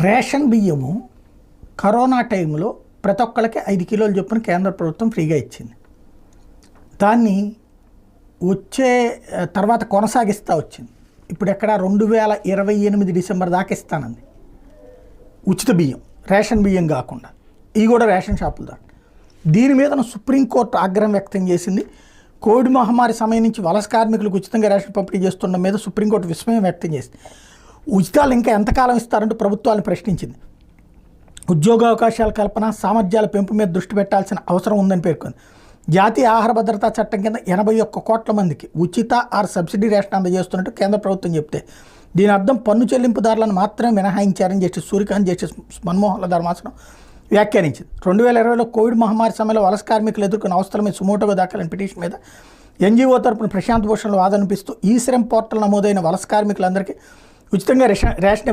Ration బియ్యము corona టైంలో ప్రతి ఒక్కరికి 5 కిలోలు చొప్పున కేంద్ర ప్రభుత్వం ఫ్రీగా ఇచ్చింది. దాన్ని వచ్చే తర్వాత కొనసాగిస్తూ వచ్చింది. ఇప్పుడు ఎక్కడ 2028 డిసెంబర్ దాకా ఇస్తానంది ఉచిత బియ్యం, రేషన్ బియ్యం కాకుండా. ఇవి కూడా రేషన్ షాపుల దాకా. దీని మీద సుప్రీంకోర్టు ఆగ్రహం వ్యక్తం చేసింది. కోవిడ్ మహమ్మారి సమయం నుంచి వలస కార్మికులకు ఉచితంగా రేషన్ పంపిణీ చేస్తున్న మీద సుప్రీంకోర్టు విస్మయం వ్యక్తం చేసింది. ఉచితాలు ఇంకా ఎంతకాలం ఇస్తారంటూ ప్రభుత్వాన్ని ప్రశ్నించింది. ఉద్యోగావకాశాల కల్పన, సామర్థ్యాల పెంపు మీద దృష్టి పెట్టాల్సిన అవసరం ఉందని పేర్కొంది. జాతీయ ఆహార భద్రతా చట్టం కింద 81 కోట్ల మందికి ఉచిత ఆర్ సబ్సిడీ రేషన్ అందజేస్తున్నట్టు కేంద్ర ప్రభుత్వం చెప్తే, దీని అర్థం పన్ను చెల్లింపుదారులను మాత్రమే మినహాయించారని జస్టిస్ సూర్యకాంత్, జస్టిస్ మన్మోహన్ల ధర్మాసనం వ్యాఖ్యానించింది. 2020లో కోవిడ్ మహమ్మారి సమయంలో వలస కార్మికులు ఎదుర్కొన్న అవస్థల మీద సుమోటోగా దాఖలైన పిటిషన్ మీద ఎన్జీఓ తరపున ప్రశాంత్ భూషణ్లు వాదనపిస్తూ ఈ శ్రమ్ పోర్టల్ నమోదైన వలస కార్మికులందరికీ ఉచితంగా రేషన్